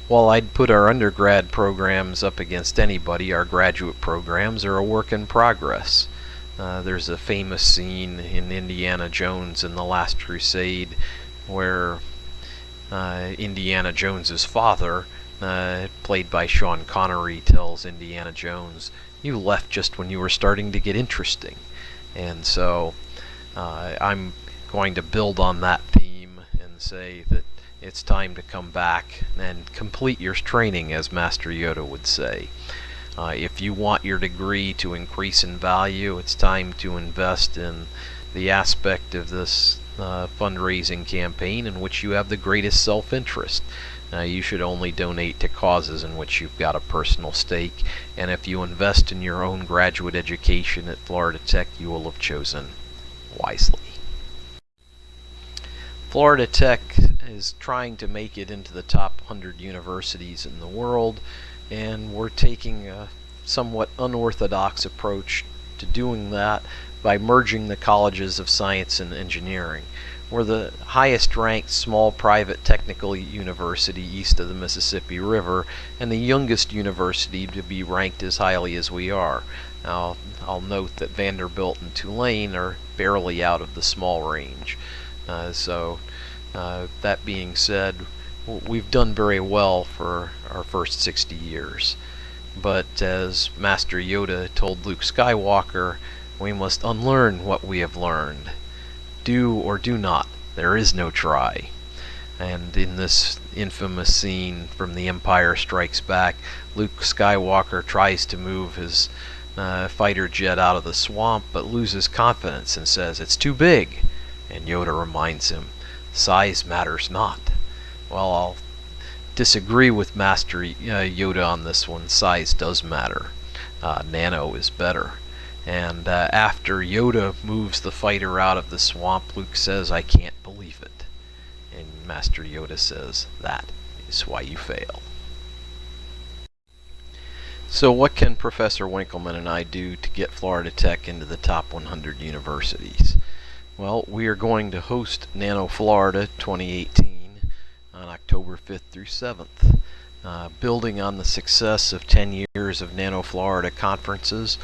While I'd put our undergrad programs up against anybody, our graduate programs are a work in progress. There's a famous scene in Indiana Jones and the Last Crusade where Indiana Jones's father, played by Sean Connery, tells Indiana Jones, "You left just when you were starting to get interesting." And so I'm going to build on that theme and say that it's time to come back and complete your training, as Master Yoda would say. If you want your degree to increase in value, it's time to invest in the aspect of this fundraising campaign in which you have the greatest self-interest. You should only donate to causes in which you've got a personal stake, and if you invest in your own graduate education at Florida Tech, you will have chosen wisely. Florida Tech is trying to make it into the top 100 universities in the world, and we're taking a somewhat unorthodox approach to doing that by merging the colleges of science and engineering. We're the highest ranked small private technical university east of the Mississippi River, and the youngest university to be ranked as highly as we are. Now, I'll note that Vanderbilt and Tulane are barely out of the small range. That being said, we've done very well for our first 60 years. But as Master Yoda told Luke Skywalker, we must unlearn what we have learned. Do or do not. There is no try. And in this infamous scene from The Empire Strikes Back, Luke Skywalker tries to move his fighter jet out of the swamp, but loses confidence and says, "It's too big." And Yoda reminds him, "Size matters not." Well, I'll disagree with Master Yoda on this one. Size does matter. Nano is better. And after Yoda moves the fighter out of the swamp, Luke says, "I can't believe it." And Master Yoda says, "That is why you fail." So what can Professor Winkleman and I do to get Florida Tech into the top 100 universities? Well, we are going to host Nano Florida 2018 on October 5th through 7th. Building on the success of 10 years of Nano Florida conferences,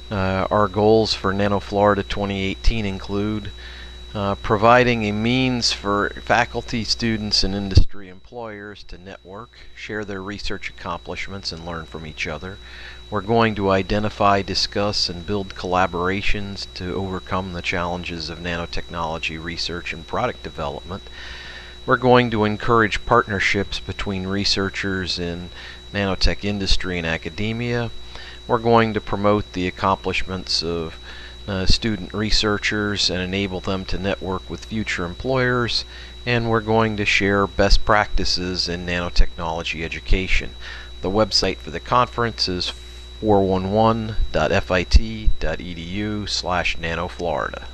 our goals for Nano Florida 2018 include providing a means for faculty, students, and industry employers to network, share their research accomplishments, and learn from each other. We're going to identify, discuss, and build collaborations to overcome the challenges of nanotechnology research and product development. We're going to encourage partnerships between researchers in nanotech industry and academia. We're going to promote the accomplishments of student researchers and enable them to network with future employers, and we're going to share best practices in nanotechnology education. The website for the conference is 411.fit.edu/nanoflorida.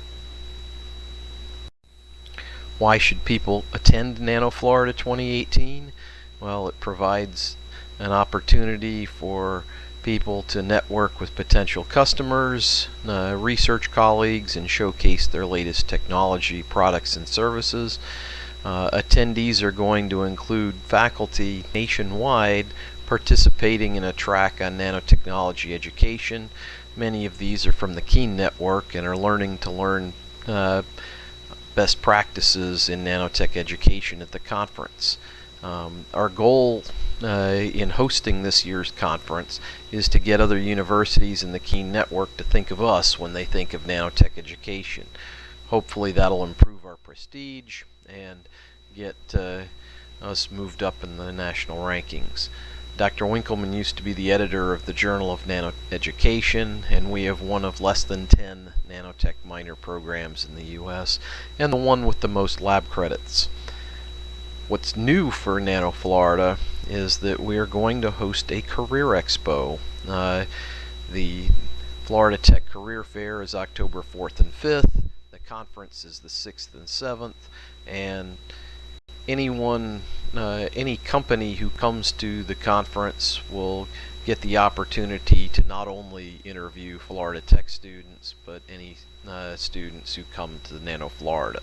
Why should people attend Nano Florida 2018? Well, it provides an opportunity for people to network with potential customers, research colleagues, and showcase their latest technology, products, and services. Attendees are going to include faculty nationwide participating in a track on nanotechnology education. Many of these are from the Keen Network and are learning to learn best practices in nanotech education at the conference. Our goal in hosting this year's conference is to get other universities in the Keen Network to think of us when they think of nanotech education. Hopefully that'll improve our prestige and get us moved up in the national rankings. Dr. Winkleman used to be the editor of the Journal of Nanoeducation, and we have one of less than 10 nanotech minor programs in the U.S. and the one with the most lab credits. What's new for Nano Florida is that we are going to host a career expo. The Florida Tech Career Fair is October 4th and 5th. The conference is the 6th and 7th, and any company who comes to the conference will get the opportunity to not only interview Florida Tech students, but any students who come to Nano Florida.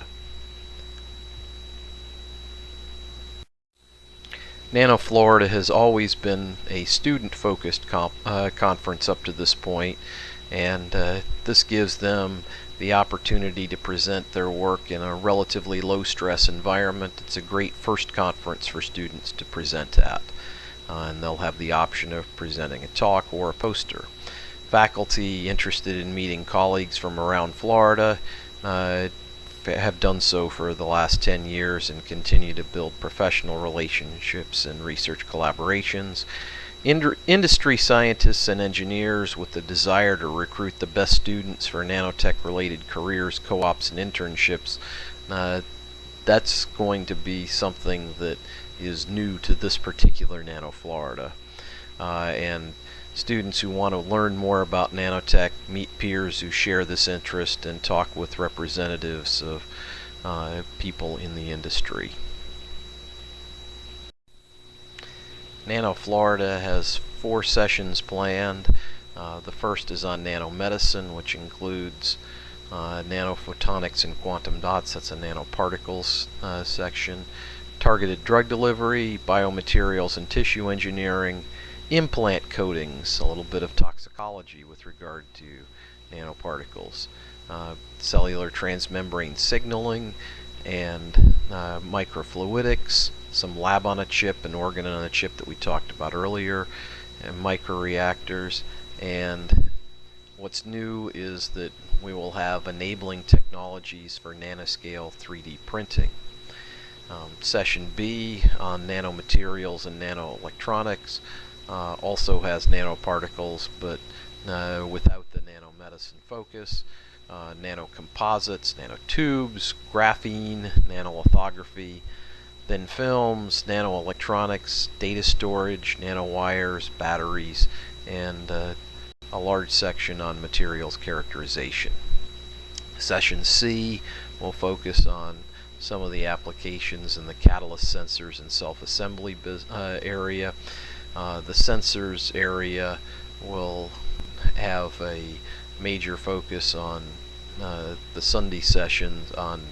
Nano Florida has always been a student-focused conference up to this point, and this gives them the opportunity to present their work in a relatively low-stress environment. It's a great first conference for students to present at, and they'll have the option of presenting a talk or a poster. Faculty interested in meeting colleagues from around Florida have done so for the last 10 years and continue to build professional relationships and research collaborations. Industry scientists and engineers with the desire to recruit the best students for nanotech-related careers, co-ops, and internships, that's going to be something that is new to this particular Nano Florida. And students who want to learn more about nanotech, meet peers who share this interest, and talk with representatives of people in the industry. Nano Florida has 4 sessions planned. The first is on nanomedicine, which includes nanophotonics and quantum dots. That's a nanoparticles section. Targeted drug delivery, biomaterials and tissue engineering, implant coatings, a little bit of toxicology with regard to nanoparticles, cellular transmembrane signaling, and microfluidics, some lab on a chip and organ on a chip that we talked about earlier, and microreactors. And what's new is that we will have enabling technologies for nanoscale 3D printing. Session B on nanomaterials and nanoelectronics also has nanoparticles, but without the nanomedicine focus. Nanocomposites, nanotubes, graphene, nanolithography, thin films, nanoelectronics, data storage, nanowires, batteries, and a large section on materials characterization. Session C will focus on some of the applications in the catalyst sensors and self-assembly area. The sensors area will have a major focus on the Sunday sessions on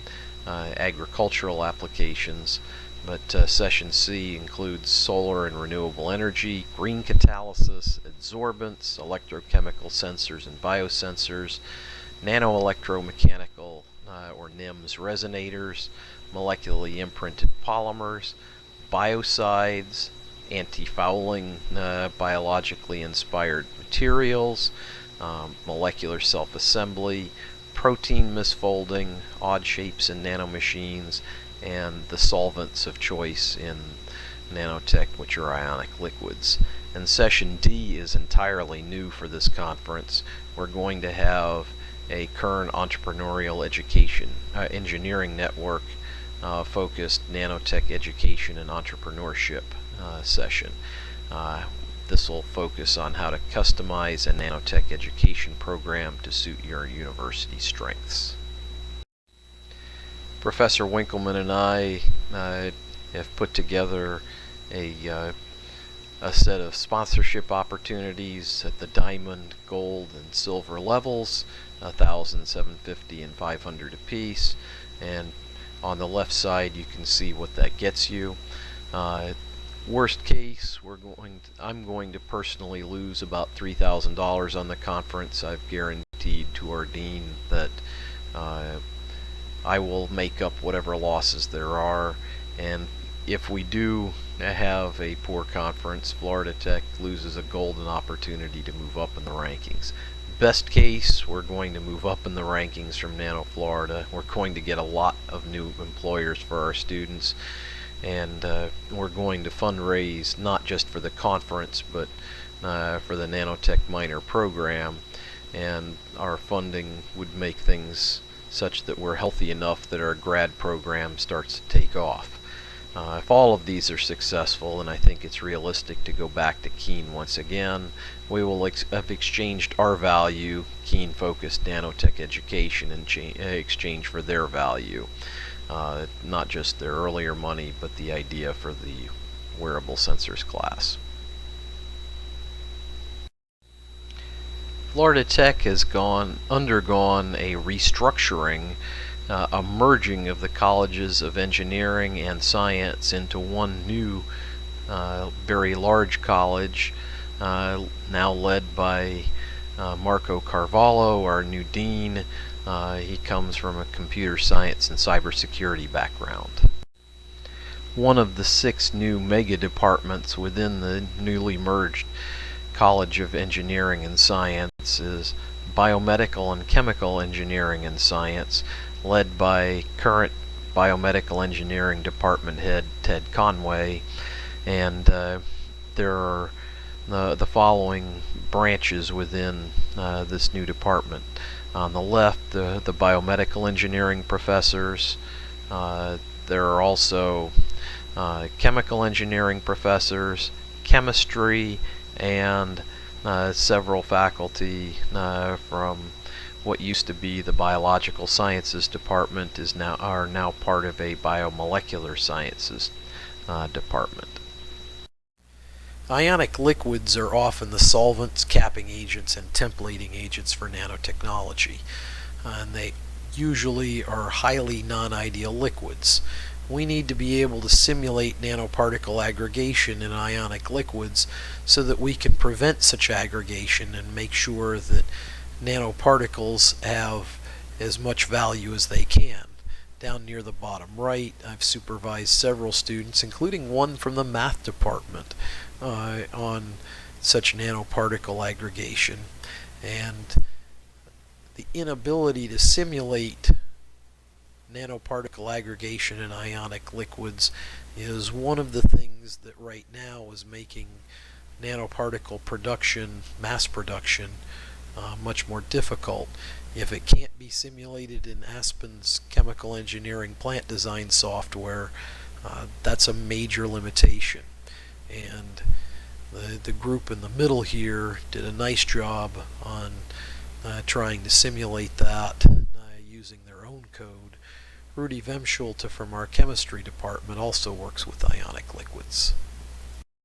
agricultural applications, but Session C includes solar and renewable energy, green catalysis, adsorbents, electrochemical sensors and biosensors, nanoelectromechanical or NIMS resonators, molecularly imprinted polymers, biocides, anti-fouling biologically inspired materials, molecular self-assembly, protein misfolding, odd shapes in nanomachines, and the solvents of choice in nanotech, which are ionic liquids. And Session D is entirely new for this conference. We're going to have a current entrepreneurial education engineering network focused nanotech education and entrepreneurship session. This will focus on how to customize a nanotech education program to suit your university strengths. Professor Winkleman and I have put together a set of sponsorship opportunities at the diamond, gold, and silver levels, $1,000, $750, and $500 apiece. And on the left side, you can see what that gets you. Worst case, I'm going to personally lose about $3,000 on the conference. I've guaranteed to our dean that I will make up whatever losses there are. And if we do have a poor conference, Florida Tech loses a golden opportunity to move up in the rankings. Best case, we're going to move up in the rankings from Nano Florida. We're going to get a lot of new employers for our students, and we're going to fundraise not just for the conference but for the nanotech minor program, and our funding would make things such that we're healthy enough that our grad program starts to take off. If all of these are successful, and I think it's realistic to go back to Keene once again, we will have exchanged our value, Keene focused nanotech education, in exchange for their value. Not just their earlier money, but the idea for the wearable sensors class. Florida Tech has undergone a restructuring, a merging of the colleges of engineering and science into one new very large college, now led by Marco Carvalho, our new dean. He comes from a computer science and cybersecurity background. One of the 6 new mega departments within the newly merged College of Engineering and Science is Biomedical and Chemical Engineering and Science, led by current Biomedical Engineering Department head Ted Conway. And there are the following branches within this new department. On the left, the biomedical engineering professors. There are also chemical engineering professors, chemistry, and several faculty from what used to be the biological sciences department are now part of a biomolecular sciences department. Ionic liquids are often the solvents, capping agents, and templating agents for nanotechnology, and they usually are highly non-ideal liquids. We need to be able to simulate nanoparticle aggregation in ionic liquids so that we can prevent such aggregation and make sure that nanoparticles have as much value as they can. Down near the bottom right, I've supervised several students, including one from the math department, on such nanoparticle aggregation. And the inability to simulate nanoparticle aggregation in ionic liquids is one of the things that right now is making nanoparticle production, mass production, much more difficult. If it can't be simulated in Aspen's chemical engineering plant design software, that's a major limitation. And the group in the middle here did a nice job on trying to simulate that using their own code. Rudy Vemschulte from our chemistry department also works with ionic liquids.